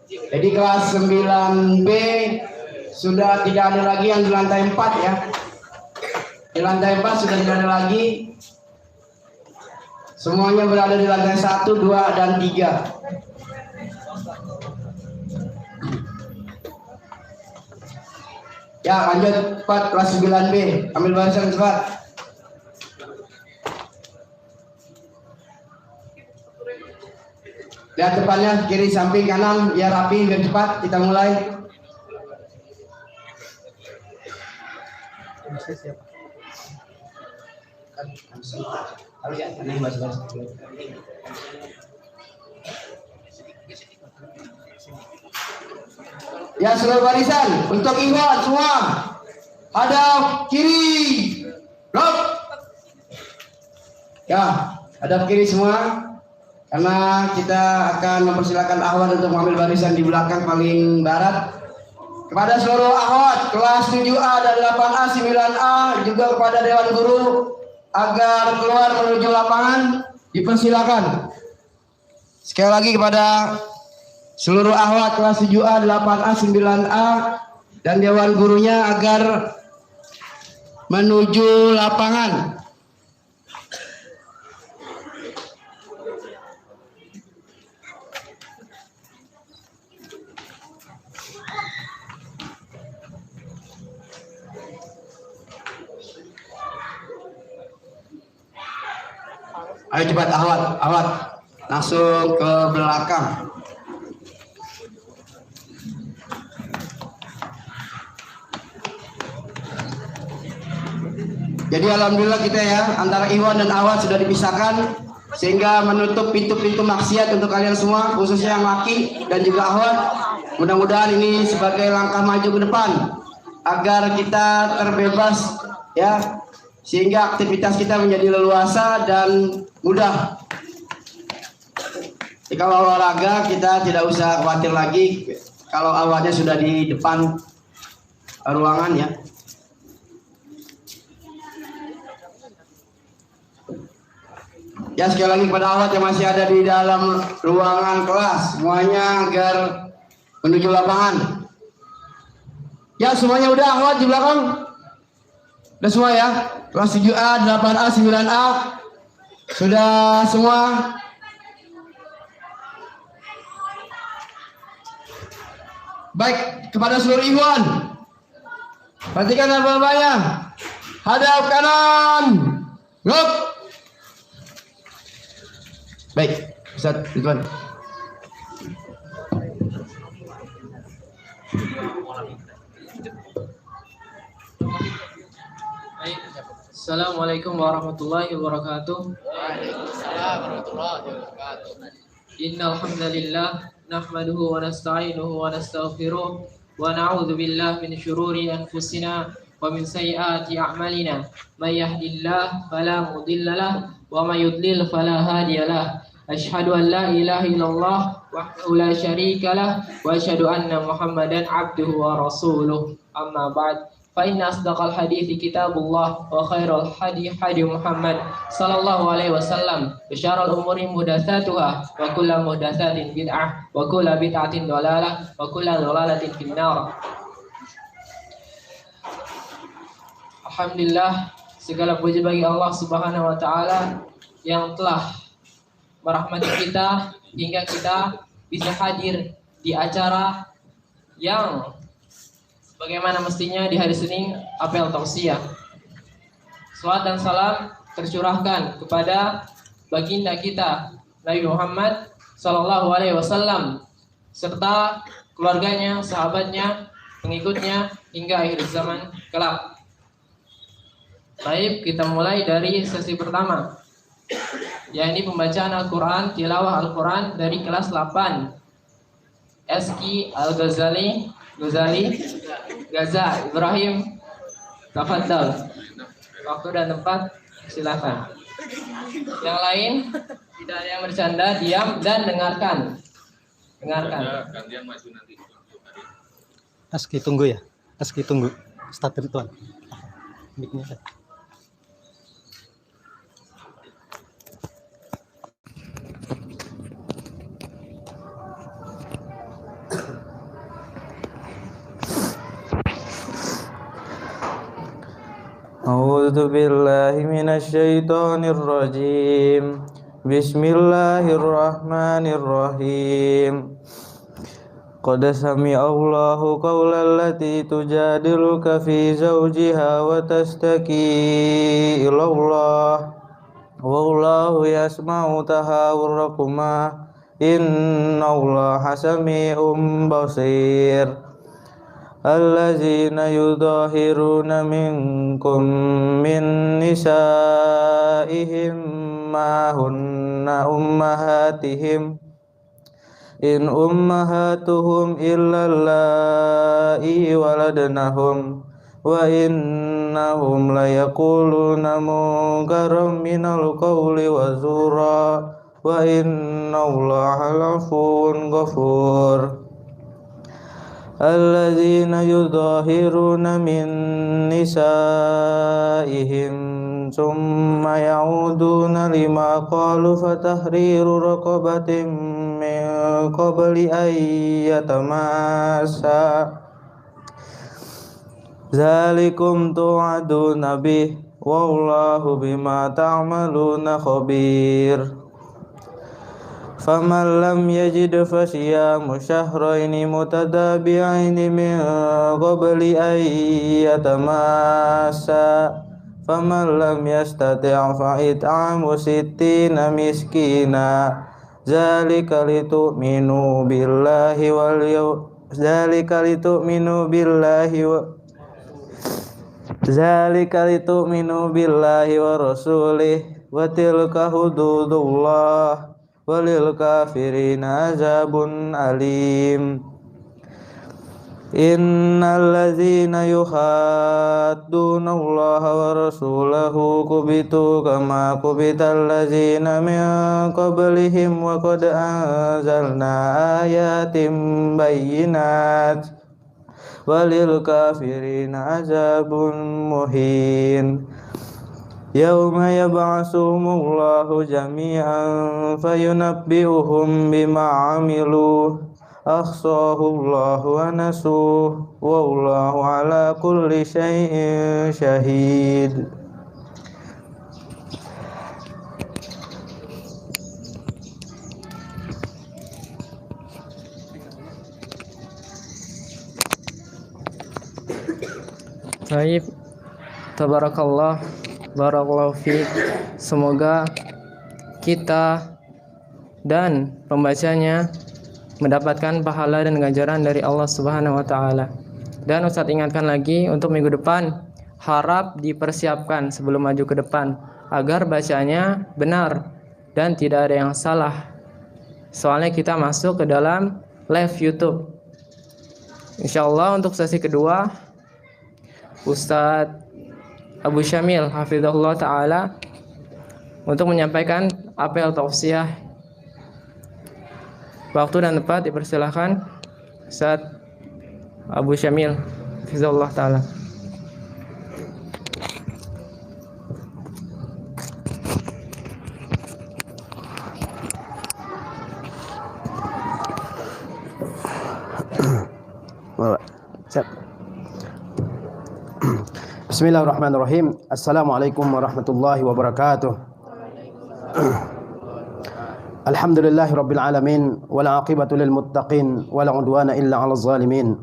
Jadi kelas 9B sudah tidak ada lagi yang di lantai 4 ya. Di lantai 4 sudah tidak ada lagi. Semuanya berada di lantai 1, 2, dan 3. Ya, lanjut 4 kelas 9B. Ambil barisan cepat. Lihat depannya, kiri, samping, kanan, ya rapi, biar cepat. Kita mulai. Ya, seluruh barisan untuk Iwan semua. Hadap kiri. Blok. Ya, hadap kiri semua. Karena kita akan mempersilakan akhwat untuk mengambil barisan di belakang paling barat. Kepada seluruh akhwat kelas 7A dan 8A, 9A, juga kepada Dewan Guru agar keluar menuju lapangan, dipersilakan. Sekali lagi kepada seluruh akhwat kelas 7A, 8A, 9A dan Dewan Gurunya agar menuju lapangan. Ayo cepat akhwat langsung ke belakang. Jadi alhamdulillah kita ya, antara Iwan dan akhwat sudah dipisahkan sehingga menutup pintu-pintu maksiat untuk kalian semua, khususnya yang laki dan juga akhwat. Mudah-mudahan ini sebagai langkah maju ke depan agar kita terbebas ya, sehingga aktivitas kita menjadi leluasa dan mudah. Jadi kalau olahraga kita tidak usah khawatir lagi kalau awalnya sudah di depan ruangan ya. Ya, sekali lagi kepada awat yang masih ada di dalam ruangan kelas, semuanya agar menuju lapangan. Ya, semuanya udah awat di belakang. Udah semua ya. Kelas 7A, 8A, 9A sudah semua. Baik, kepada seluruh ikhwan, perhatikan apa-apanya. Hadap kanan. Ngop. Baik, Ustaz Ridwan. Assalamualaikum warahmatullahi wabarakatuh. Waalaikumsalam warahmatullahi wabarakatuh. Innal hamdalillah nahmaduhu wa nasta'inuhu wa nastaghfiruh wa na'udzu billahi min syururi anfusina wa min sayyiati a'malina. May yahdihillahu fala mudilla lahu wa may yudlil fala hadiyalah. Asyhadu an la ilaha illallah wahdahu la syarika lah wa asyhadu anna Muhammadan abduhu wa rasuluh. Amma ba'd. فإن أصدق الحديث كتاب الله وخير الهدي هدي محمد صلى الله عليه وسلم وشر الأمور محدثاتها وكل محدثات بدعة وكل بدعة ضلالة وكل ضلالة في النار. Alhamdulillah, segala puji bagi Allah Subhanahu wa taala yang telah merahmati kita hingga kita bisa hadir di acara yang bagaimana mestinya di hari Senin apel tausiah. Salawat dan salam tercurahkan kepada baginda kita Nabi Muhammad sallallahu alaihi wasallam serta keluarganya, sahabatnya, pengikutnya hingga akhir zaman kelak. Baik, kita mulai dari sesi pertama, yakni pembacaan Al-Quran, tilawah Al-Quran dari kelas 8 Eski Al-Ghazali Gaza Ibrahim. Tafadhal. Waktu dan tempat silakan. Yang lain tidak ada yang bercanda, diam dan dengarkan. Gantian maju nanti. Aski tunggu ya. Aski tunggu. Start Ridwan. Mic-nya. أعوذ بالله من الشيطان الرجيم بسم الله الرحمن الرحيم قد سمع الله قول التي تجادلك في زوجها وتشتكي إلى الله والله يسمع تحاوركما إن الله سميع بصير الذين يظاهرون منكم من نسائهم ما هن أمهاتهم إن أمهاتهم إلا اللائي ولدنهم وإنهم ليقولون منكرا من القول وزورا وإن الله لعفو غفور الذين يظاهرون من نسائهم ثم يعودون لما قالوا فتحرير رقبة من قبل أن يتماسا ذلكم توعدون به والله بما تعملون خبير فمن لم يجد فصيام شهرين متتابعين من قبل أن يتماسا فمن لم يستطع فإطعام 60 مسكينا ذلك لتؤمنوا بالله ورسوله وتلك حدود الله وللكافرين عذاب أليم إن الذين يحادون الله ورسوله كبتوا كما كبت الذين من قبلهم وقد أنزلنا آيات بينات وللكافرين عذاب مهين يوم يبعثهم الله جميعا فينبئهم بما عملوا أحصاه الله ونسوه والله على كل شيء شهيد. Baik, tabarakallah, barakallahu fiik. Semoga kita dan pembacanya mendapatkan pahala dan ganjaran dari Allah Subhanahu wa taala. Dan Ustadz ingatkan lagi untuk minggu depan harap dipersiapkan sebelum maju ke depan agar bacanya benar dan tidak ada yang salah. Soalnya kita masuk ke dalam live YouTube. Insyaallah untuk sesi kedua Ustadz Abu Syamil hafizahullah ta'ala untuk menyampaikan apel tausiah. Waktu dan tempat dipersilahkan Ustadz Abu Syamil hafizahullah ta'ala. Bismillahirrahmanirrahim. Assalamualaikum warahmatullahi wabarakatuh. Alhamdulillahirabbil alamin wal aqibatu lil muttaqin wala udwana illa 'alal zalimin.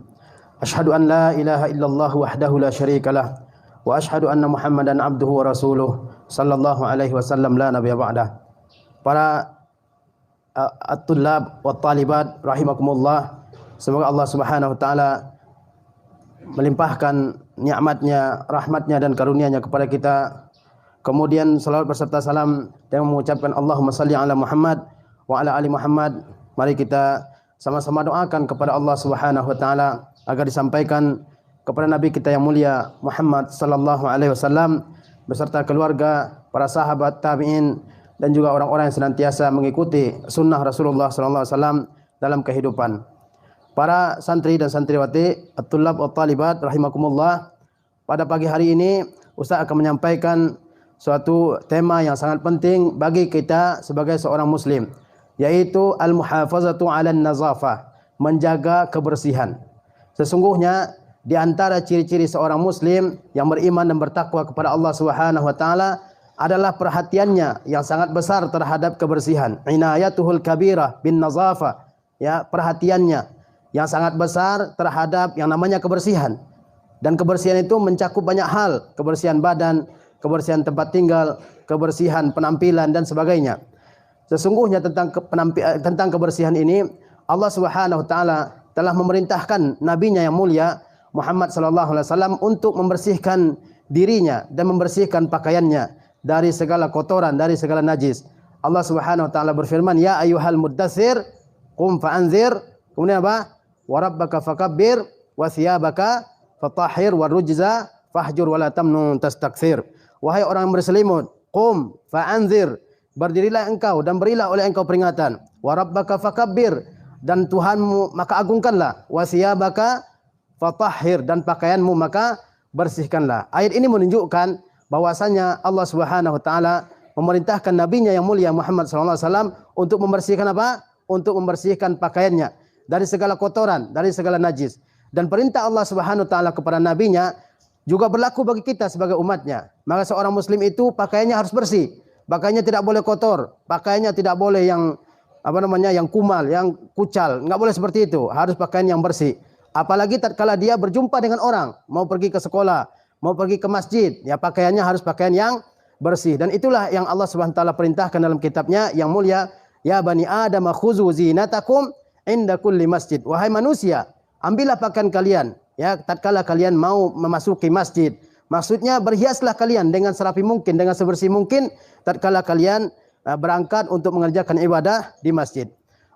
Asyhadu an la ilaha illallah wahdahu la syarikalah wa asyhadu anna Muhammadan abduhu wa rasuluh sallallahu alaihi wasallam la nabiyya ba'dah. Para at-tullab wat talibat rahimakumullah, semoga Allah Subhanahu wa taala melimpahkan nikmatnya, rahmatnya dan karunia-Nya kepada kita. Kemudian salawat beserta salam dan mengucapkan Allahumma salli ala Muhammad wa ala ali Muhammad. Mari kita sama-sama doakan kepada Allah Subhanahu wa taala agar disampaikan kepada Nabi kita yang mulia Muhammad sallallahu alaihi wasallam beserta keluarga, para sahabat, tabi'in dan juga orang-orang yang senantiasa mengikuti sunnah Rasulullah sallallahu alaihi wasallam dalam kehidupan. Para santri dan santriwati, at-tullab wa talibat rahimakumullah, pada pagi hari ini Ustaz akan menyampaikan suatu tema yang sangat penting bagi kita sebagai seorang muslim, yaitu al-muhafazatu 'alan nazafah, menjaga kebersihan. Sesungguhnya di antara ciri-ciri seorang muslim yang beriman dan bertakwa kepada Allah Subhanahu wa taala adalah perhatiannya yang sangat besar terhadap kebersihan. Inayatuhul kabirah bin nazafa, ya, perhatiannya yang sangat besar terhadap yang namanya kebersihan. Dan kebersihan itu mencakup banyak hal, kebersihan badan, kebersihan tempat tinggal, kebersihan penampilan dan sebagainya. Sesungguhnya tentang kebersihan ini Allah Subhanahu wa taala telah memerintahkan nabinya yang mulia Muhammad sallallahu alaihi wasallam untuk membersihkan dirinya dan membersihkan pakaiannya dari segala kotoran, dari segala najis. Allah Subhanahu wa taala berfirman, "Ya ayyuhal muddatsir, qum fa'anzir." Kemudian apa? "Wa rabbaka fakabbir, wa thiyabaka fatahhir, wa rujza fahjur wa la tamnun tastakthir." Wahai orang yang berselimut, qum fa'anzir, berdirilah engkau dan berilah oleh engkau peringatan. Wa rabbaka fakabbir, dan Tuhanmu maka agungkanlah. Wa thiyabaka fatahhir, dan pakaianmu maka bersihkanlah. Ayat ini menunjukkan bahwasanya Allah Subhanahu wa taala memerintahkan nabinya yang mulia Muhammad sallallahu alaihi wasallam untuk membersihkan apa? Untuk membersihkan pakaiannya dari segala kotoran, dari segala najis. Dan perintah Allah Subhanahu wa taala kepada nabinya juga berlaku bagi kita sebagai umatnya. Maka seorang muslim itu pakaiannya harus bersih. Pakaiannya tidak boleh kotor, pakaiannya tidak boleh yang yang kumal, yang kucal. Enggak boleh seperti itu. Harus pakaian yang bersih. Apalagi tatkala dia berjumpa dengan orang, mau pergi ke sekolah, mau pergi ke masjid, ya pakaiannya harus pakaian yang bersih. Dan itulah yang Allah Subhanahu wa taala perintahkan dalam kitabnya yang mulia, "Ya bani Adam khuzu zinatakum inda kulli masjid." Wahai manusia, ambillah pakaian kalian, ya, tatkala kalian mau memasuki masjid. Maksudnya berhiaslah kalian dengan serapi mungkin, dengan sebersih mungkin tatkala kalian berangkat untuk mengerjakan ibadah di masjid.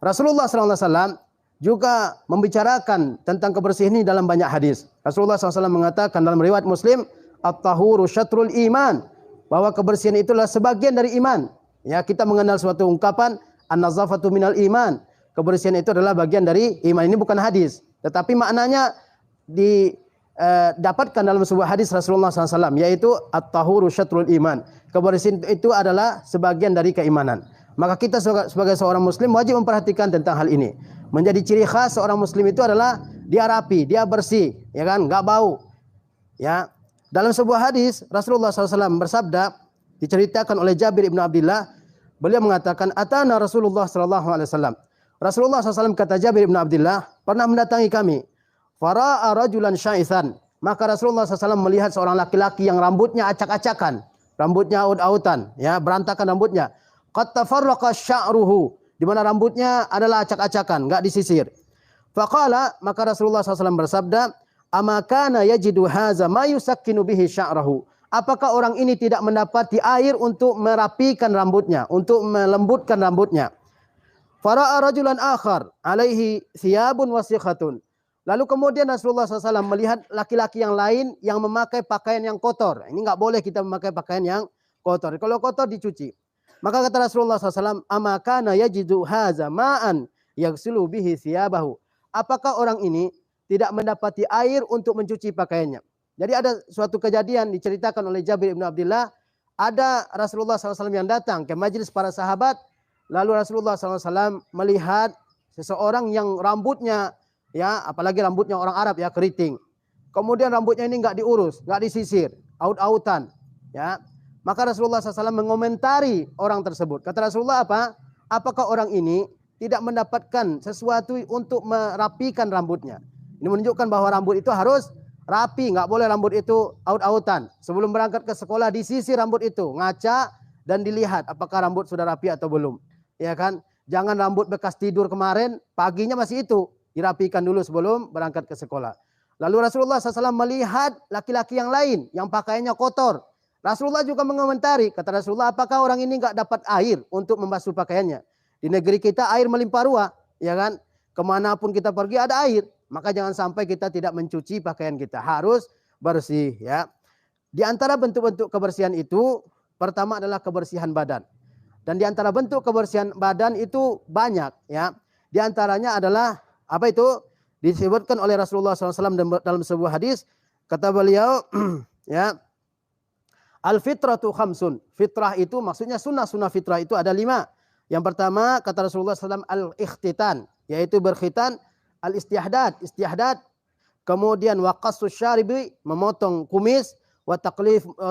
Rasulullah sallallahu alaihi wasallam juga membicarakan tentang kebersihan ini dalam banyak hadis. Rasulullah SAW mengatakan dalam riwayat Muslim, "At-tahuru syatrul iman," bahwa kebersihan itulah sebagian dari iman. Ya, kita mengenal suatu ungkapan, "An-nazafatu minal iman." Kebersihan itu adalah bagian dari iman. Ini bukan hadis, tetapi maknanya didapatkan dalam sebuah hadis Rasulullah SAW, yaitu at-tahuru syatrul iman. Kebersihan itu adalah sebagian dari keimanan. Maka kita sebagai seorang muslim wajib memperhatikan tentang hal ini. Menjadi ciri khas seorang muslim itu adalah dia rapi, dia bersih, ya kan, enggak bau. Ya. Dalam sebuah hadis Rasulullah SAW bersabda, diceritakan oleh Jabir bin Abdullah, beliau mengatakan, "Atana Rasulullah sallallahu alaihi wasallam." Rasulullah SAW, kata Jabir bin Abdullah, pernah mendatangi kami. Fara'a rajulan syaisan. Maka Rasulullah SAW melihat seorang laki-laki yang rambutnya acak-acakan, rambutnya aut-autan, ya, berantakan rambutnya. Qad tafarraqa sya'ruhu, di mana rambutnya adalah acak-acakan, enggak disisir. Faqala, maka Rasulullah SAW bersabda, "Ama kana yajidu haza ma yusakkinu bihi sya'rahu." Apakah orang ini tidak mendapati air untuk merapikan rambutnya, untuk melembutkan rambutnya? Fara'a rajulan akhar alaihi thiyabun wasikhatun. Lalu kemudian Rasulullah SAW melihat laki-laki yang lain yang memakai pakaian yang kotor. Ini enggak boleh kita memakai pakaian yang kotor. Kalau kotor dicuci. Maka kata Rasulullah SAW, "Ama kana yajidu haza ma'an yaghsilu bihi thiyabahu." Apakah orang ini tidak mendapati air untuk mencuci pakaiannya? Jadi ada suatu kejadian diceritakan oleh Jabir bin Abdullah, ada Rasulullah SAW yang datang ke majelis para sahabat, lalu Rasulullah SAW melihat seseorang yang rambutnya, ya, apalagi rambutnya orang Arab, ya, keriting. Kemudian rambutnya ini enggak diurus, enggak disisir, aut-autan, ya. Maka Rasulullah SAW mengomentari orang tersebut. Kata Rasulullah apa? Apakah orang ini tidak mendapatkan sesuatu untuk merapikan rambutnya? Ini menunjukkan bahwa rambut itu harus rapi. Nggak boleh rambut itu aut-autan. Sebelum berangkat ke sekolah disisir rambut itu. Ngaca dan dilihat apakah rambut sudah rapi atau belum. Ya kan? Jangan rambut bekas tidur kemarin, paginya masih itu. Dirapikan dulu sebelum berangkat ke sekolah. Lalu Rasulullah SAW melihat laki-laki yang lain yang pakaiannya kotor. Rasulullah juga mengomentari, kata Rasulullah, apakah orang ini enggak dapat air untuk membasuh pakaiannya? Di negeri kita air melimpah ruah, ya kan? Kemanapun kita pergi ada air. Maka jangan sampai kita tidak mencuci pakaian kita. Harus bersih, ya. Di antara bentuk-bentuk kebersihan itu, pertama adalah kebersihan badan. Dan di antara bentuk kebersihan badan itu banyak, ya. Di antaranya adalah, apa itu? Disebutkan oleh Rasulullah SAW dalam sebuah hadis, kata beliau, ya, al-fitratu khamsun. Fitrah itu maksudnya sunnah-sunnah fitrah itu ada 5. Yang pertama kata Rasulullah SAW al-ikhtitan, yaitu berkhitan, al-istihdad. Istihdad kemudian wa qassus syaribi, memotong kumis, wa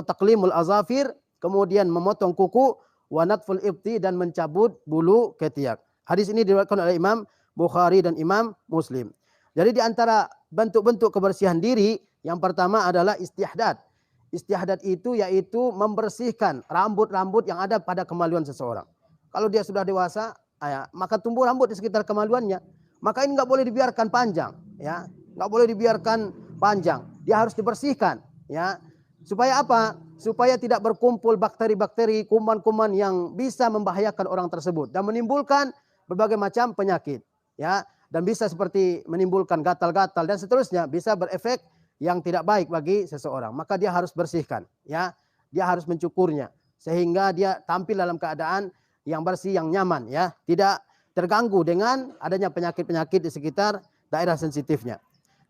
taqlimul azafir, kemudian memotong kuku, wa natful ibti, dan mencabut bulu ketiak. Hadis ini diriwayatkan oleh Imam Bukhari dan Imam Muslim. Jadi di antara bentuk-bentuk kebersihan diri, yang pertama adalah istihdad. Istihdad itu yaitu membersihkan rambut-rambut yang ada pada kemaluan seseorang. Kalau dia sudah dewasa, maka tumbuh rambut di sekitar kemaluannya. Maka ini nggak boleh dibiarkan panjang, ya, nggak boleh dibiarkan panjang. Dia harus dibersihkan, ya. Supaya apa? Supaya tidak berkumpul bakteri-bakteri, kuman-kuman yang bisa membahayakan orang tersebut dan menimbulkan berbagai macam penyakit, ya. Dan bisa seperti menimbulkan gatal-gatal dan seterusnya, bisa berefek yang tidak baik bagi seseorang. Maka dia harus bersihkan, ya. Dia harus mencukurnya sehingga dia tampil dalam keadaan yang bersih, yang nyaman, ya. Tidak terganggu dengan adanya penyakit-penyakit di sekitar daerah sensitifnya.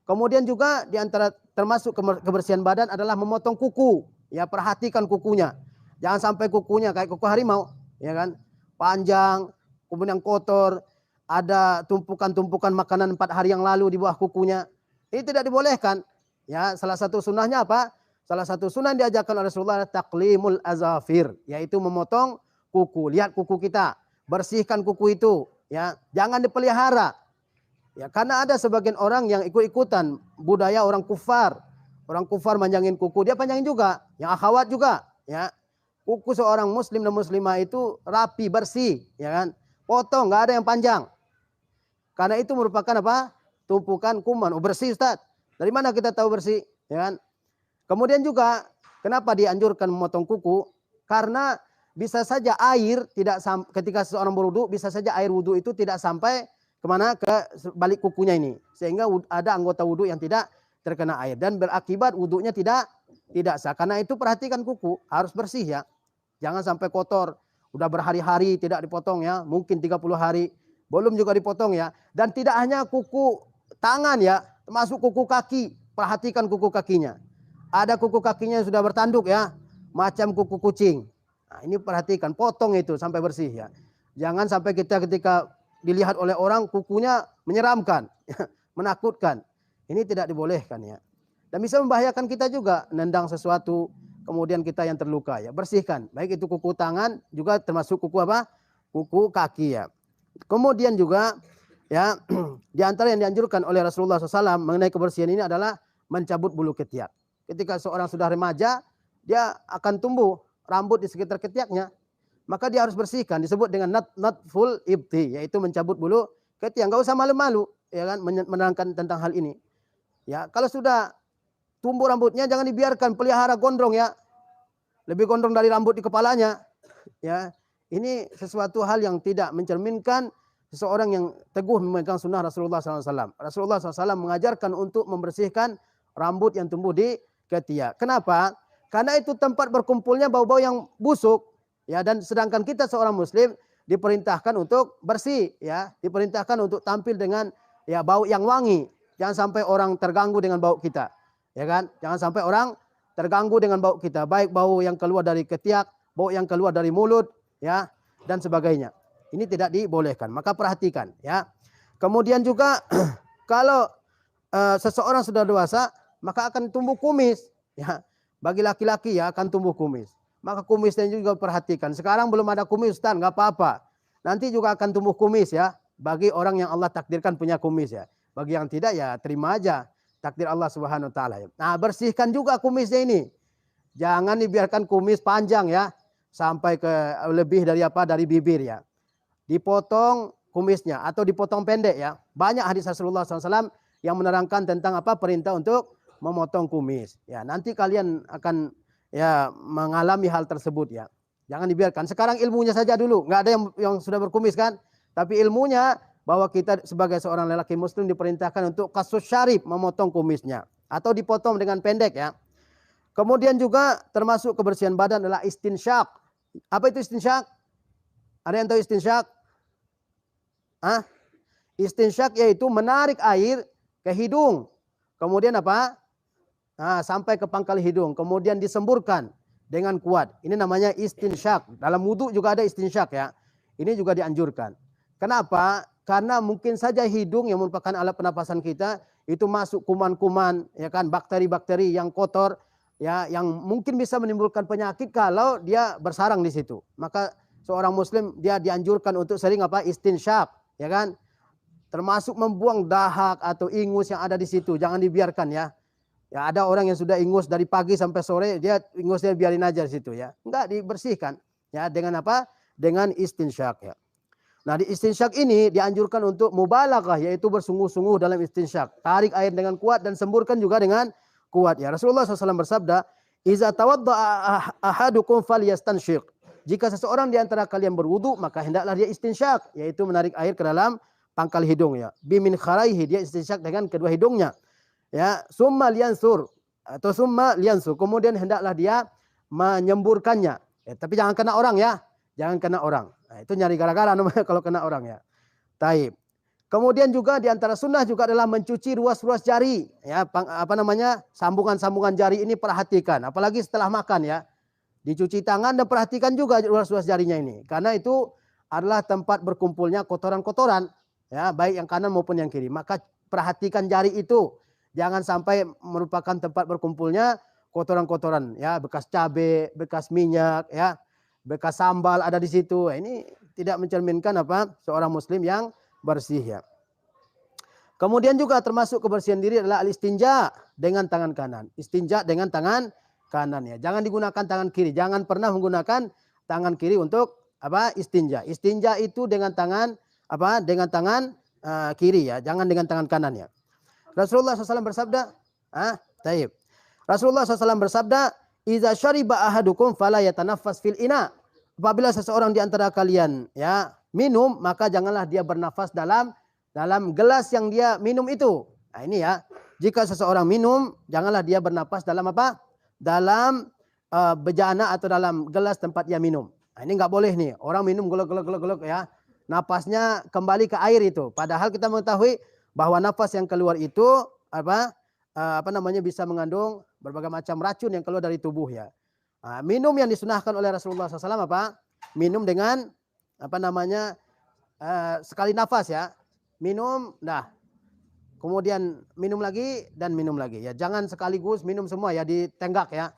Kemudian juga di antara termasuk kebersihan badan adalah memotong kuku. Ya, perhatikan kukunya. Jangan sampai kukunya kayak kuku harimau, ya kan? Panjang, kemudian kotor, ada tumpukan-tumpukan makanan 4 hari yang lalu di bawah kukunya. Ini tidak dibolehkan. Ya, salah satu sunnahnya apa? Salah satu sunnah yang diajarkan oleh Rasulullah adalah taqlimul azafir, yaitu memotong kuku. Lihat kuku kita, bersihkan kuku itu. Ya, jangan dipelihara. Ya, karena ada sebagian orang yang ikut-ikutan budaya orang kufar. Orang kufar manjangin kuku, dia panjangin juga. Yang akhwat juga, ya. Kuku seorang muslim dan muslimah itu rapi, bersih, ya kan? Potong, nggak ada yang panjang. Karena itu merupakan apa? Tumpukan kuman. Oh, bersih, Ustaz. Dari mana kita tahu bersih, ya kan? Kemudian juga kenapa dianjurkan memotong kuku? Karena bisa saja air tidak ketika seseorang berwudu, bisa saja air wudu itu tidak sampai kemana, ke balik kukunya ini, sehingga ada anggota wudu yang tidak terkena air dan berakibat wudunya tidak sah. Karena itu perhatikan kuku harus bersih, ya, jangan sampai kotor. Udah berhari-hari tidak dipotong, ya, mungkin 30 hari belum juga dipotong, ya. Dan tidak hanya kuku tangan, ya, termasuk kuku kaki. Perhatikan kuku kakinya. Ada kuku kakinya yang sudah bertanduk, ya, macam kuku kucing. Nah, ini perhatikan, potong itu sampai bersih, ya. Jangan sampai kita ketika dilihat oleh orang kukunya menyeramkan, menakutkan. Ini tidak dibolehkan, ya. Dan bisa membahayakan kita juga, nendang sesuatu, kemudian kita yang terluka, ya. Bersihkan, baik itu kuku tangan juga termasuk kuku apa? Kuku kaki, ya. Kemudian juga, ya, di antara yang dianjurkan oleh Rasulullah SAW mengenai kebersihan ini adalah mencabut bulu ketiak. Ketika seorang sudah remaja, dia akan tumbuh rambut di sekitar ketiaknya, maka dia harus bersihkan. Disebut dengan natful ibti, yaitu mencabut bulu ketiak. Enggak usah malu-malu, ya kan, menerangkan tentang hal ini. Ya, kalau sudah tumbuh rambutnya jangan dibiarkan, pelihara gondrong, ya. Lebih gondrong dari rambut di kepalanya. Ya, ini sesuatu hal yang tidak mencerminkan seseorang yang teguh memegang sunnah Rasulullah SAW. Rasulullah SAW mengajarkan untuk membersihkan rambut yang tumbuh di ketiak. Kenapa? Karena itu tempat berkumpulnya bau-bau yang busuk, ya. Dan sedangkan kita seorang muslim diperintahkan untuk bersih, ya, diperintahkan untuk tampil dengan, ya, bau yang wangi. Jangan sampai orang terganggu dengan bau kita, ya kan? Jangan sampai orang terganggu dengan bau kita, baik bau yang keluar dari ketiak, bau yang keluar dari mulut, ya, dan sebagainya. Ini tidak dibolehkan. Maka perhatikan, ya. Kemudian juga kalau seseorang sudah dewasa, maka akan tumbuh kumis, ya. Bagi laki-laki, ya, akan tumbuh kumis. Maka kumisnya juga perhatikan. Sekarang belum ada kumis, Ustaz, nggak apa-apa. Nanti juga akan tumbuh kumis, ya. Bagi orang yang Allah takdirkan punya kumis, ya. Bagi yang tidak, ya terima aja takdir Allah Subhanahu wa taala. Nah, bersihkan juga kumisnya ini. Jangan dibiarkan kumis panjang, ya, sampai ke lebih dari apa? Dari bibir, ya. Dipotong kumisnya atau dipotong pendek, ya. Banyak hadis Rasulullah SAW yang menerangkan tentang apa? Perintah untuk memotong kumis. Ya, nanti kalian akan, ya, mengalami hal tersebut, ya. Jangan dibiarkan. Sekarang ilmunya saja dulu. Nggak ada yang sudah berkumis, kan? Tapi ilmunya bahwa kita sebagai seorang lelaki muslim diperintahkan untuk qassus syarib, memotong kumisnya. Atau dipotong dengan pendek, ya. Kemudian juga termasuk kebersihan badan adalah istinsyak. Apa itu istinsyak? Ada yang tahu istinsyak? Istinsyak yaitu menarik air ke hidung. Kemudian apa? Sampai ke pangkal hidung. Kemudian disemburkan dengan kuat. Ini namanya istinsyak. Dalam wudu juga ada istinsyak, ya. Ini juga dianjurkan. Kenapa? karena mungkin saja hidung yang merupakan alat pernapasan kita itu masuk kuman-kuman, ya kan, bakteri-bakteri yang kotor, ya, yang mungkin bisa menimbulkan penyakit kalau dia bersarang di situ. Maka seorang muslim dia dianjurkan untuk sering istinsyak, ya kan? Termasuk membuang dahak atau ingus yang ada di situ, jangan dibiarkan ya. Ya, ada orang yang sudah ingus dari pagi sampai sore, dia ingusnya biarin aja di situ ya. Enggak, dibersihkan ya dengan Dengan istinsyak ya. Nah, di istinsyak ini dianjurkan untuk mubalaghah, yaitu bersungguh-sungguh dalam istinsyak. Tarik air dengan kuat dan semburkan juga dengan kuat ya. Rasulullah SAW bersabda, "Iza tawadda'a ahadukum falyastansyiq." Jika seseorang di antara kalian berwudu, maka hendaklah dia istinsyak, yaitu menarik air ke dalam pangkal hidung ya. Bimin kharaihi, dia istinsyak dengan kedua hidungnya. Ya, summa liyansur atau summa liyansur. Kemudian hendaklah dia menyemburkannya. Ya, tapi jangan kena orang ya. Jangan kena orang. Nah, itu nyari gara-gara namanya kalau kena orang ya. Taib. Kemudian juga di antara sunnah juga adalah mencuci ruas-ruas jari. Ya, sambungan-sambungan jari ini perhatikan. Apalagi setelah makan ya. Dicuci tangan dan perhatikan juga ruas-ruas jarinya ini. Karena itu adalah tempat berkumpulnya kotoran-kotoran. Ya, baik yang kanan maupun yang kiri. Maka perhatikan jari itu. Jangan sampai merupakan tempat berkumpulnya kotoran-kotoran. Ya, bekas cabai, bekas minyak, ya. Bekas sambal ada di situ. Ini tidak mencerminkan seorang muslim yang bersih ya. Kemudian juga termasuk kebersihan diri adalah al-istinja dengan tangan kanan. Istinja dengan tangan kanan ya. Jangan digunakan tangan kiri. Jangan pernah menggunakan tangan kiri untuk istinja. Istinja itu dengan tangan kiri ya. Jangan dengan tangan kanan ya. Rasulullah SAW bersabda, Rasulullah SAW bersabda, "Iza syariba ahadukum fala yatanaffas fil ina." Apabila seseorang di antara kalian ya minum, maka janganlah dia bernafas dalam gelas yang dia minum itu. Nah, ini ya. Jika seseorang minum, janganlah dia bernapas dalam Dalam bejana atau dalam gelas tempat dia minum. Nah, ini enggak boleh nih. Orang minum gelek ya. Napasnya kembali ke air itu. Padahal kita mengetahui bahwa napas yang keluar itu bisa mengandung berbagai macam racun yang keluar dari tubuh ya. Nah, minum yang disunahkan oleh Rasulullah SAW minum dengan sekali nafas ya. Minum, kemudian minum lagi dan minum lagi ya. Jangan sekaligus minum semua ya, ditenggak ya.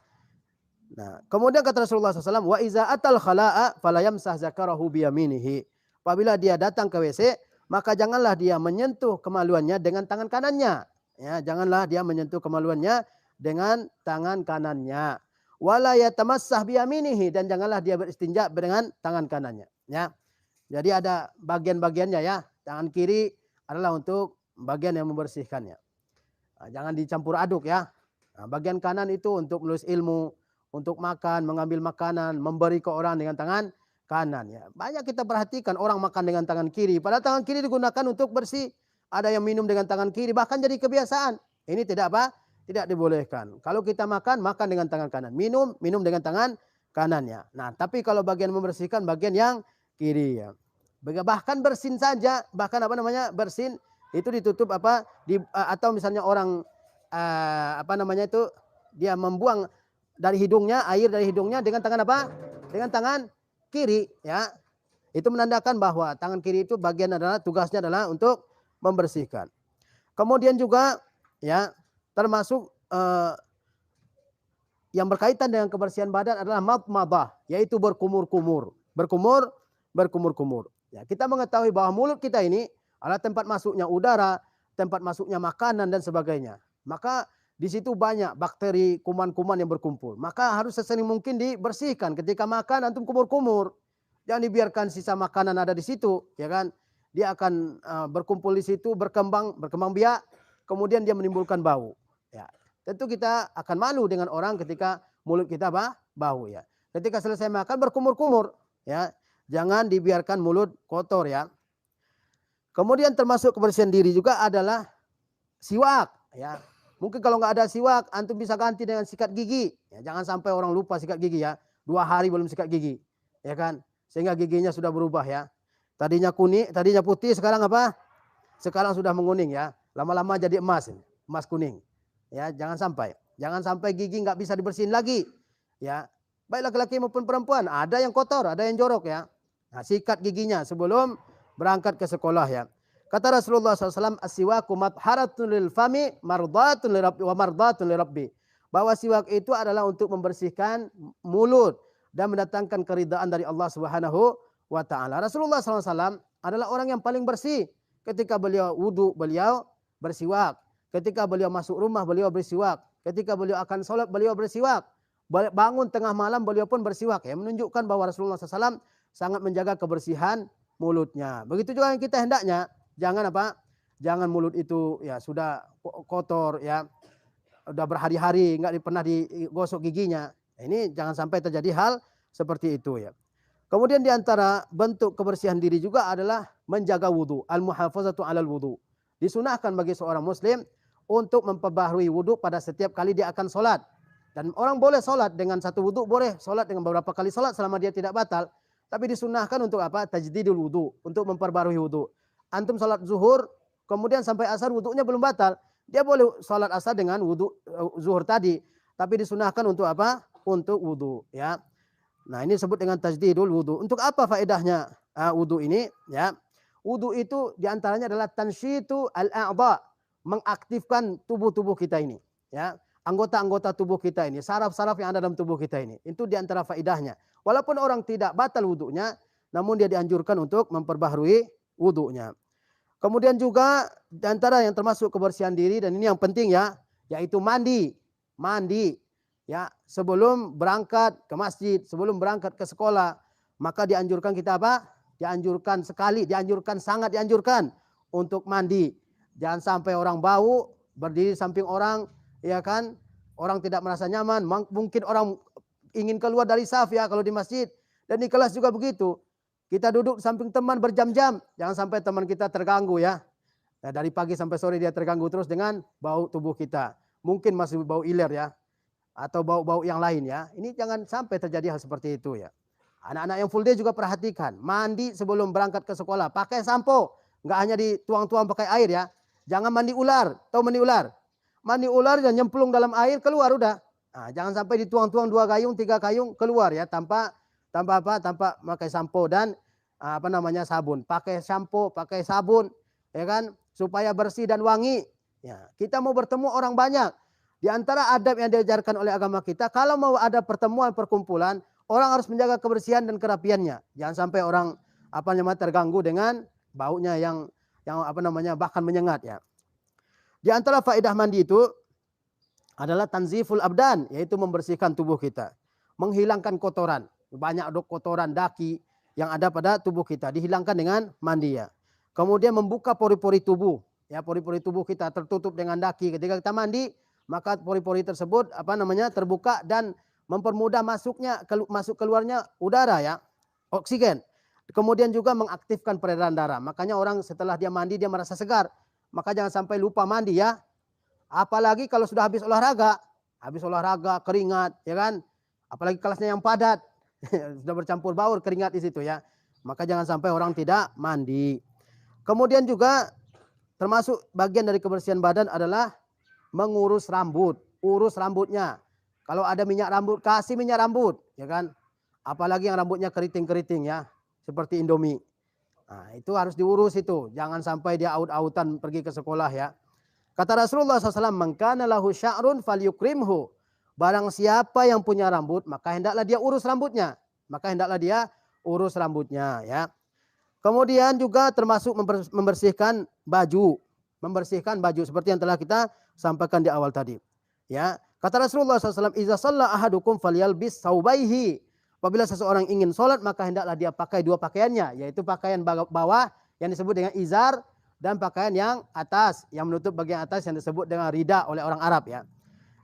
Nah, kemudian kata Rasulullah SAW, "Wa iza atal khala'a falayamsah zakarahu biyaminihi." Apabila dia datang ke WC, maka janganlah dia menyentuh kemaluannya dengan tangan kanannya. Ya, janganlah dia menyentuh kemaluannya dengan tangan kanannya. Wala yatamassah biyaminihi, dan janganlah dia beristinja dengan tangan kanannya. Ya. Jadi ada bagian-bagiannya ya. Tangan kiri adalah untuk bagian yang membersihkannya. Nah, jangan dicampur aduk ya. Nah, bagian kanan itu untuk menulis ilmu, untuk makan, mengambil makanan, memberi ke orang dengan tangan kanan ya. Banyak kita perhatikan orang makan dengan tangan kiri, padahal tangan kiri digunakan untuk bersih. Ada yang minum dengan tangan kiri, bahkan jadi kebiasaan. Ini tidak dibolehkan. Kalau kita makan dengan tangan kanan. Minum dengan tangan kanannya. Nah, tapi kalau bagian membersihkan bagian yang kiri ya. Bahkan bersin saja, bersin itu ditutup atau misalnya orang dia membuang dari hidungnya, air dari hidungnya dengan tangan Dengan tangan kiri ya. Itu menandakan bahwa tangan kiri itu tugasnya adalah untuk membersihkan. Kemudian juga ya termasuk yang berkaitan dengan kebersihan badan adalah madmadah, yaitu berkumur-kumur. Berkumur-kumur. Ya, kita mengetahui bahwa mulut kita ini adalah tempat masuknya udara, tempat masuknya makanan dan sebagainya. Maka di situ banyak bakteri, kuman-kuman yang berkumpul. Maka harus sesering mungkin dibersihkan. Ketika makan antum kumur-kumur. Jangan dibiarkan sisa makanan ada di situ, ya kan? Dia akan berkumpul di situ, berkembang biak, kemudian dia menimbulkan bau. Ya, tentu kita akan malu dengan orang ketika mulut kita bau ya. Ketika selesai makan berkumur-kumur, ya. Jangan dibiarkan mulut kotor ya. Kemudian termasuk kebersihan diri juga adalah siwak, ya. Mungkin kalau nggak ada siwak, antum bisa ganti dengan sikat gigi. Ya, jangan sampai orang lupa sikat gigi ya. 2 hari belum sikat gigi, ya kan? Sehingga giginya sudah berubah ya. Tadinya putih, sekarang Sekarang sudah menguning ya. Lama-lama jadi emas kuning. Ya, jangan sampai gigi nggak bisa dibersihin lagi. Ya, baik laki-laki maupun perempuan, ada yang kotor, ada yang jorok ya. Nah, sikat giginya sebelum berangkat ke sekolah ya. Kata Rasulullah SAW, as-siwaku matharatun lil fami mardatun lirabbi wa mardatun lirabbi. Bahwa siwak itu adalah untuk membersihkan mulut dan mendatangkan keridaan dari Allah Subhanahu wa taala. Rasulullah SAW adalah orang yang paling bersih. Ketika beliau wudu, beliau bersiwak. Ketika beliau masuk rumah, beliau bersiwak. Ketika beliau akan sholat, beliau bersiwak. Bangun tengah malam, beliau pun bersiwak. Ya, menunjukkan bahwa Rasulullah SAW sangat menjaga kebersihan mulutnya. Begitu juga yang kita hendaknya. Jangan apa? Jangan mulut itu ya sudah kotor ya. Udah berhari-hari nggak pernah digosok giginya. Ini jangan sampai terjadi hal seperti itu ya. Kemudian di antara bentuk kebersihan diri juga adalah menjaga wudu. Al-muhafazatu 'alal wudu. Disunahkan bagi seorang muslim untuk memperbaharui wudu pada setiap kali dia akan sholat. Dan orang boleh sholat dengan satu wudu, boleh sholat dengan beberapa kali sholat selama dia tidak batal. Tapi disunahkan untuk apa? Tajdidul wudu, untuk memperbarui wudu. Antum sholat zuhur, kemudian sampai asar wudunya belum batal. Dia boleh sholat asar dengan wudu zuhur tadi. Tapi disunahkan untuk apa? Untuk wudu. Ya. Nah ini disebut dengan tajdidul wudu. Untuk apa faedahnya wudu ini? Ya. Wudu itu diantaranya adalah tansyitu al-a'dha. Mengaktifkan tubuh-tubuh kita ini. Ya. Anggota-anggota tubuh kita ini. Saraf-saraf yang ada dalam tubuh kita ini. Itu diantara faedahnya. Walaupun orang tidak batal wudunya, namun dia dianjurkan untuk memperbaharui wudunya. Kemudian juga di antara yang termasuk kebersihan diri dan ini yang penting ya, yaitu mandi. Mandi ya, sebelum berangkat ke masjid, sebelum berangkat ke sekolah, maka dianjurkan kita apa? Dianjurkan sekali, dianjurkan, sangat dianjurkan untuk mandi. Jangan sampai orang bau berdiri samping orang, ya kan? Orang tidak merasa nyaman, mungkin orang ingin keluar dari saf ya kalau di masjid. Dan di kelas juga begitu. Kita duduk samping teman berjam-jam, jangan sampai teman kita terganggu ya. Nah, dari pagi sampai sore dia terganggu terus dengan bau tubuh kita. Mungkin masih bau iler ya, atau bau-bau yang lain ya. Ini jangan sampai terjadi hal seperti itu ya. Anak-anak yang full day juga perhatikan, mandi sebelum berangkat ke sekolah, pakai sampo, nggak hanya dituang-tuang pakai air ya. Jangan mandi ular, tahu mandi ular? Mandi ular dan nyemplung dalam air keluar udah. Nah, jangan sampai dituang-tuang 2 gayung, 3 gayung keluar ya tanpa pakai sampo dan sabun. Pakai sampo, pakai sabun, ya kan, supaya bersih dan wangi. Ya, kita mau bertemu orang banyak. Di antara adab yang diajarkan oleh agama kita, kalau mau ada pertemuan perkumpulan, orang harus menjaga kebersihan dan kerapiannya. Jangan sampai orang terganggu dengan baunya yang bahkan menyengat ya. Di antara faedah mandi itu adalah tanziful abdan, yaitu membersihkan tubuh kita, menghilangkan kotoran. Banyak kotoran daki yang ada pada tubuh kita dihilangkan dengan mandi ya. Kemudian membuka pori-pori tubuh. Ya, pori-pori tubuh kita tertutup dengan daki. Ketika kita mandi, maka pori-pori tersebut terbuka dan mempermudah masuk keluarnya udara ya, oksigen. Kemudian juga mengaktifkan peredaran darah. Makanya orang setelah dia mandi dia merasa segar. Maka jangan sampai lupa mandi ya. Apalagi kalau sudah habis olahraga keringat ya kan. Apalagi kelasnya yang padat. Sudah bercampur baur keringat di situ ya. Maka jangan sampai orang tidak mandi. Kemudian juga termasuk bagian dari kebersihan badan adalah mengurus rambut. Urus rambutnya. Kalau ada minyak rambut, kasih minyak rambut, ya kan? Apalagi yang rambutnya keriting-keriting ya, seperti Indomie. Nah, itu harus diurus itu. Jangan sampai dia aut-autan pergi ke sekolah ya. Kata Rasulullah SAW, "Man kana lahu sya'run falyukrimhu." Barang siapa yang punya rambut, maka hendaklah dia urus rambutnya. Ya. Kemudian juga termasuk membersihkan baju. Membersihkan baju seperti yang telah kita sampaikan di awal tadi. Ya. Kata Rasulullah SAW, "Iza shalla ahadukum falyalbis saubaihi." Apabila seseorang ingin sholat, maka hendaklah dia pakai 2 pakaiannya. Yaitu pakaian bawah yang disebut dengan izar. Dan pakaian yang atas, yang menutup bagian atas yang disebut dengan rida oleh orang Arab ya.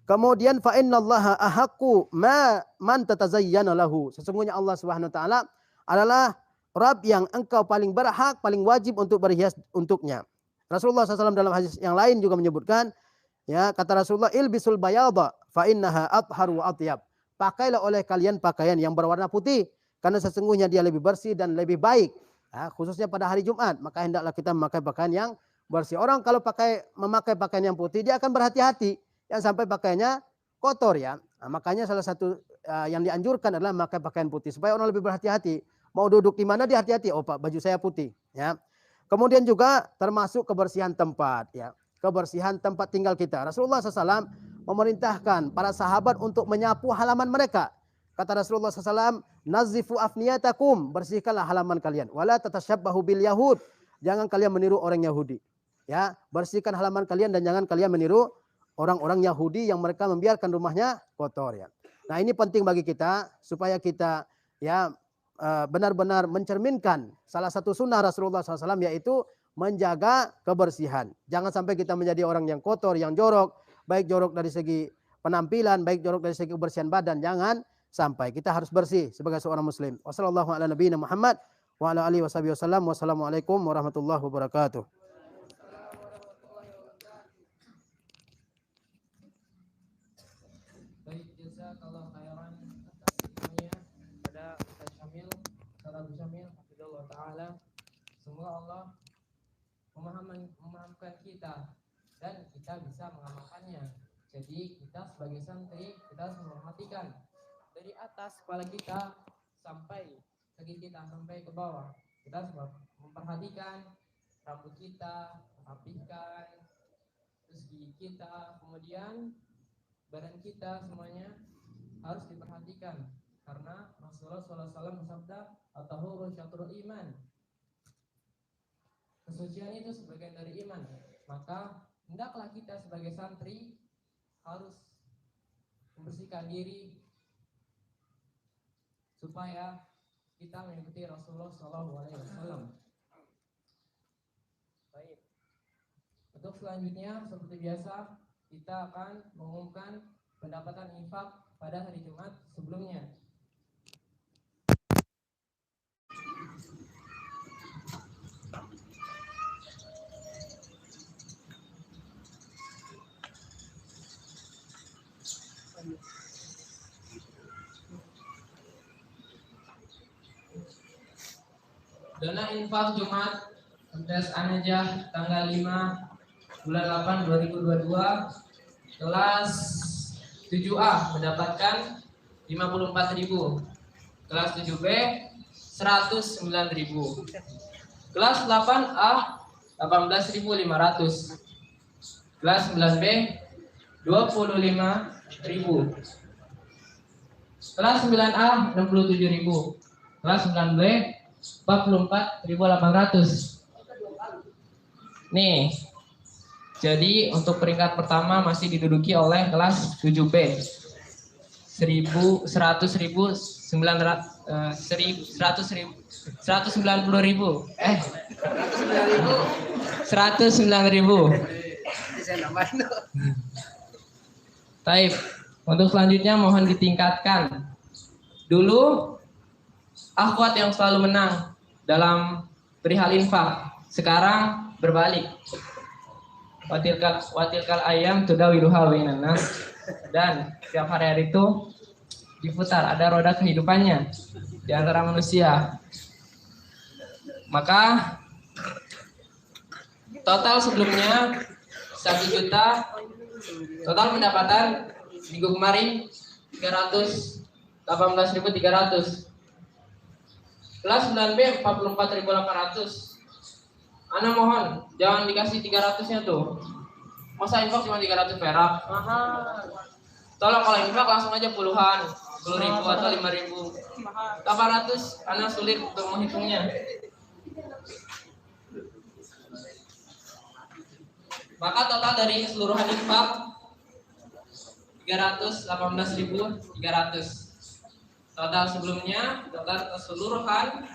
Kemudian fa innallaha ahaqqu man tatazayyana lahu. Sesungguhnya Allah Subhanahu wa taala adalah Rabb yang engkau paling berhak, paling wajib untuk berhias untuknya. Rasulullah SAW dalam hadis yang lain juga menyebutkan, ya, kata Rasulullah, ilbisul bayadha fa innaha athharu wa atyab. Pakailah oleh kalian pakaian yang berwarna putih karena sesungguhnya dia lebih bersih dan lebih baik. Ya, khususnya pada hari Jumat, maka hendaklah kita memakai pakaian yang bersih. Orang kalau memakai pakaian yang putih, dia akan berhati-hati. Yang sampai pakaiannya kotor ya. Nah, makanya salah satu yang dianjurkan adalah memakai pakaian putih supaya orang lebih berhati-hati. Mau duduk di mana dia hati-hati. Oh Pak, baju saya putih ya. Kemudian juga termasuk kebersihan tempat, ya. Kebersihan tempat tinggal kita. Rasulullah SAW memerintahkan para sahabat untuk menyapu halaman mereka. Kata Rasulullah SAW, nazifu afniyatakum, bersihkanlah halaman kalian. Wala tatashabbahu bil yahud, jangan kalian meniru orang Yahudi. Ya, bersihkan halaman kalian dan jangan kalian meniru orang-orang Yahudi yang mereka membiarkan rumahnya kotor, ya. Nah, ini penting bagi kita supaya kita ya benar-benar mencerminkan salah satu sunnah Rasulullah SAW, yaitu menjaga kebersihan. Jangan sampai kita menjadi orang yang kotor, yang jorok, baik jorok dari segi penampilan, baik jorok dari segi kebersihan badan. Jangan sampai. Kita harus bersih sebagai seorang muslim. Wassallallahu ala nabiyina Muhammad wa ala alihi wasallam. Wassalamualaikum warahmatullahi wabarakatuh. Baik, jazakallahu khairan atas ilmunya pada Ustaz Syamil, Ustaz Abu Syamil, hafizallahu taala. Semoga Allah memahamkan kita dan kita bisa mengamalkannya. Jadi kita sebagai santri kita harus memperhatikan dari atas kepala kita sampai kaki kita sampai ke bawah. Kita harus memperhatikan rambut kita, rapihkan, terus gigi kita, kemudian badan kita semuanya harus diperhatikan karena Rasulullah SAW bersabda, at-tahuru syatrul iman. Kesucian itu sebagian dari iman. Maka hendaklah kita sebagai santri harus membersihkan diri supaya kita mengikuti Rasulullah SAW. Baik. Untuk selanjutnya seperti biasa kita akan mengumumkan pendapatan infak pada hari Jumat sebelumnya. Dana infak Jumat Kontes An-Najah tanggal 5 bulan 8 2022 kelas 7A mendapatkan 54.000, kelas 7B 109.000, kelas 8A 18.500, kelas 9B 25.000, kelas 9A 67.000, kelas 9B 44.800. Nih, jadi untuk peringkat pertama masih diduduki oleh kelas 7B 190.000 Taib. Untuk selanjutnya mohon ditingkatkan. Dulu akhwat yang selalu menang dalam perihal infak, sekarang berbalik. Watilkal ayam tudawiluha bainan nas, dan setiap hari itu diputar, ada roda kehidupannya di antara manusia. Maka total sebelumnya 1 juta, total pendapatan minggu kemarin 318.300. Kelas 9B 44.800. Ana mohon jangan dikasih 300-nya tuh. Masa infak cuma 300 perak? Mahal. Tolong kalau infak langsung aja puluhan, 10.000 atau 5.000. 800 ana sulit untuk menghitungnya. Maka total dari keseluruhan infak 318.300. Total sebelumnya, total keseluruhan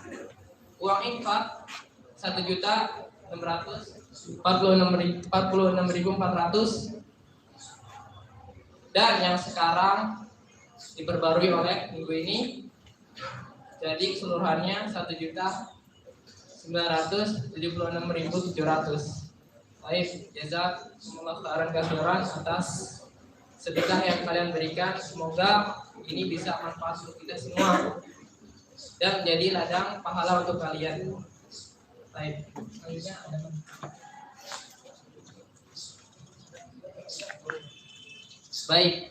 uang infak 1.646.400, dan yang sekarang diperbarui oleh minggu ini, jadi keseluruhannya 1.976.700. Baik, jazakumullah khairan katsiran atas sedekah yang kalian berikan. Semoga ini bisa manfaat untuk kita semua dan menjadi ladang pahala untuk kalian. Baik, selanjutnya ada baik,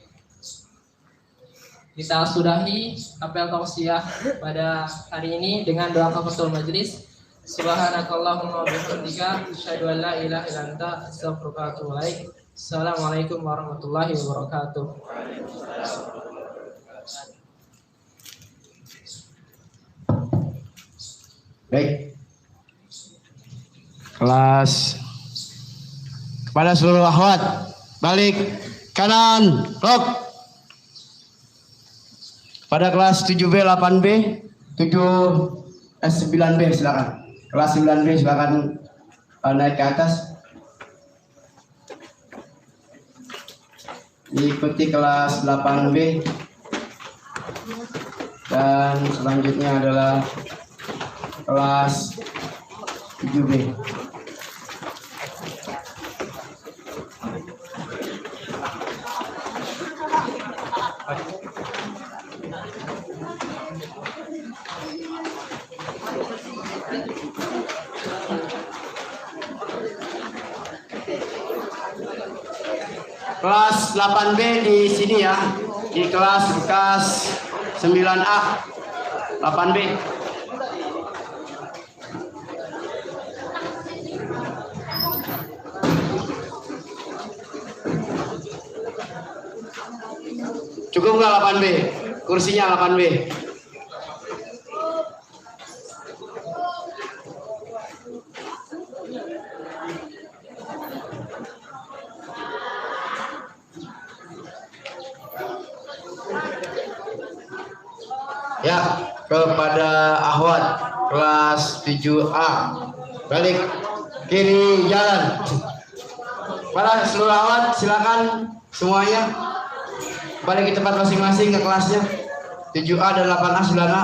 kita sudahi apel tausiah pada hari ini dengan doa kafaratul majelis. Subhanakallahumma wa bihamdika asyhadu an la ilaha illa anta astaghfiruka wa atubu ilaik. Assalamualaikum warahmatullahi wabarakatuh. Baik. Kelas kepada seluruh akhwat balik kanan rok. Pada kelas 7B, 8B, 9B silakan. Kelas 9B silakan naik ke atas. Diikuti kelas 8B dan selanjutnya adalah kelas 7B. Kelas 8B di sini ya, di kelas bekas 9A, 8B. Cukup nggak 8B? Kursinya 8B. Ya, kepada akhwat kelas 7A balik kiri jalan. Para seluruh akhwat silakan semuanya balik ke tempat masing-masing ke kelasnya. 7A dan 8A 9A.